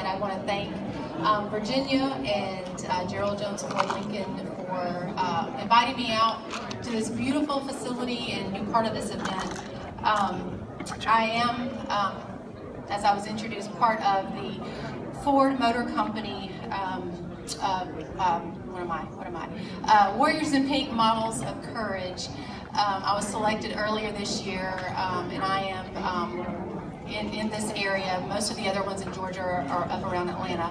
I want to thank Virginia and Gerald Jones Ford Lincoln for inviting me out to this beautiful facility and be part of this event. I am, as I was introduced, part of the Ford Motor Company, Warriors in Pink Models of Courage. I was selected earlier this year, and I am in this area. Most of the other ones in Georgia are up around Atlanta.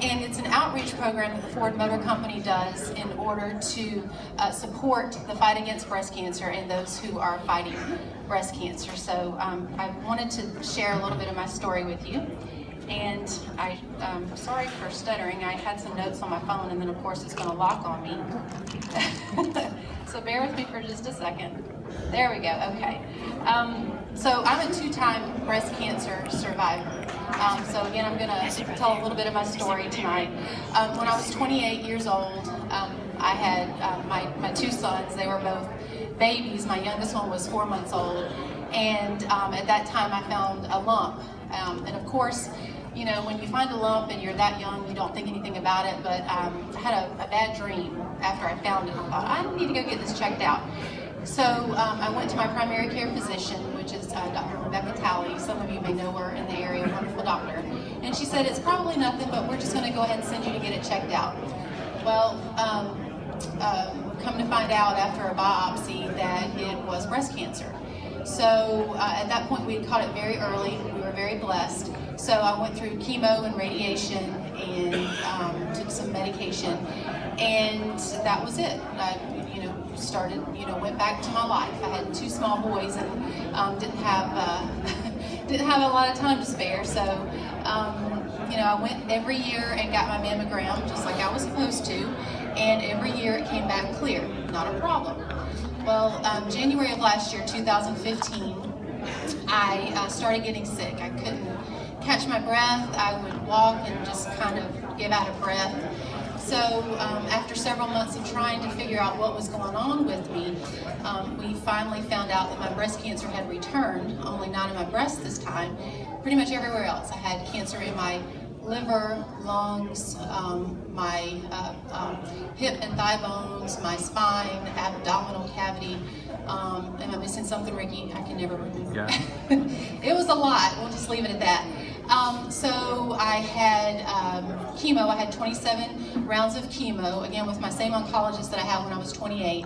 And it's an outreach program that the Ford Motor Company does in order to support the fight against breast cancer and those who are fighting breast cancer. So I wanted to share a little bit of my story with you. And I'm sorry for stuttering. I had some notes on my phone, and then of course it's going to lock on me. So bear with me for just a second. There we go. Okay. So I'm a two-time breast cancer survivor. So again, I'm going to tell a little bit of my story tonight. When I was 28 years old, I had my two sons. They were both babies. My youngest one was 4 months old. And at that time, I found a lump. And of course, you know, when you find a lump and you're that young, you don't think anything about it, but I had a bad dream after I found it. I thought, I need to go get this checked out. So I went to my primary care physician, which is Dr. Rebecca Talley. Some of you may know her in the area, a wonderful doctor. And she said, it's probably nothing, but we're just going to go ahead and send you to get it checked out. Well, come to find out after a biopsy that it was breast cancer. So at that point, we had caught it very early. We were very blessed. So I went through chemo and radiation and took some medication, and that was it. I, went back to my life. I had two small boys and didn't have a lot of time to spare. So I went every year and got my mammogram just like I was supposed to, and every year it came back clear, not a problem. Well, January of last year, 2015, I started getting sick. I couldn't catch my breath. I would walk and just kind of give out of breath. So after several months of trying to figure out what was going on with me, we finally found out that my breast cancer had returned, only not in my breast this time, pretty much everywhere else. I had cancer in my liver, lungs, my hip and thigh bones, my spine, abdominal cavity. Am I missing something, Ricky? I can never remember. Yeah. It was a lot. We'll just leave it at that. So I had chemo. I had 27 rounds of chemo, again with my same oncologist that I had when I was 28.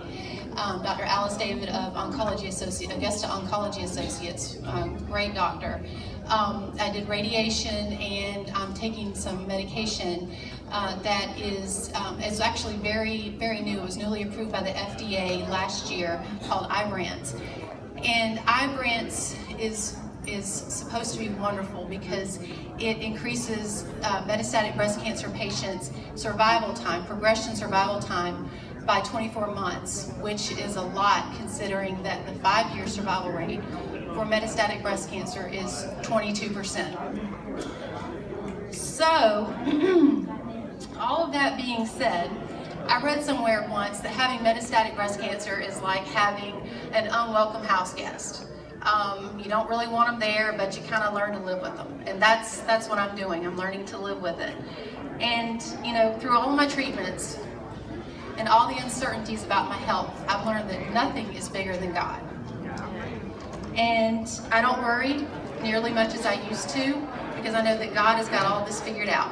Dr. Alice David of Augusta Oncology Associates, great doctor. I did radiation, and I'm taking some medication that is actually very, very new. It was newly approved by the FDA last year, called Ibrance. And Ibrance is supposed to be wonderful because it increases metastatic breast cancer patients' survival time, progression survival time, by 24 months, which is a lot considering that the 5-year survival rate for metastatic breast cancer is 22%. So, all of that being said, I read somewhere once that having metastatic breast cancer is like having an unwelcome house guest. You don't really want them there, but you kind of learn to live with them. And that's what I'm doing. I'm learning to live with it. And, through all of my treatments and all the uncertainties about my health, I've learned that nothing is bigger than God. And I don't worry nearly much as I used to, because I know that God has got all this figured out.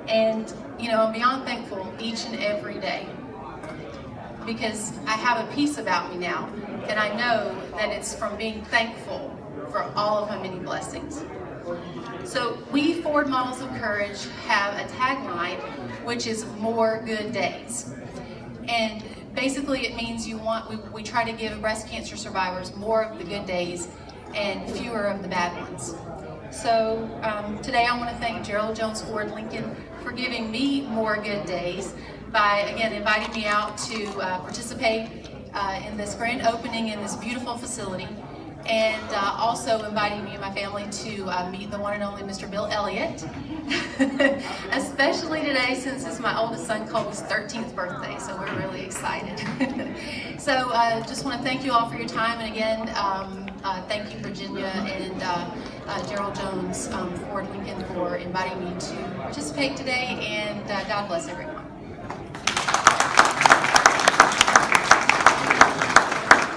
And, I'm beyond thankful each and every day, because I have a peace about me now, and I know that it's from being thankful for all of my many blessings. So we Ford Models of Courage have a tagline, which is more good days. And basically it means we try to give breast cancer survivors more of the good days and fewer of the bad ones. So today I want to thank Gerald Jones Ford Lincoln for giving me more good days by, again, inviting me out to participate in this grand opening in this beautiful facility, and also inviting me and my family to meet the one and only Mr. Bill Elliott, especially today since it's my oldest son Colby's 13th birthday, so we're really excited. So just want to thank you all for your time, and again, thank you, Virginia, and Gerald Jones, Ford Lincoln, for inviting me to participate today, and God bless everyone.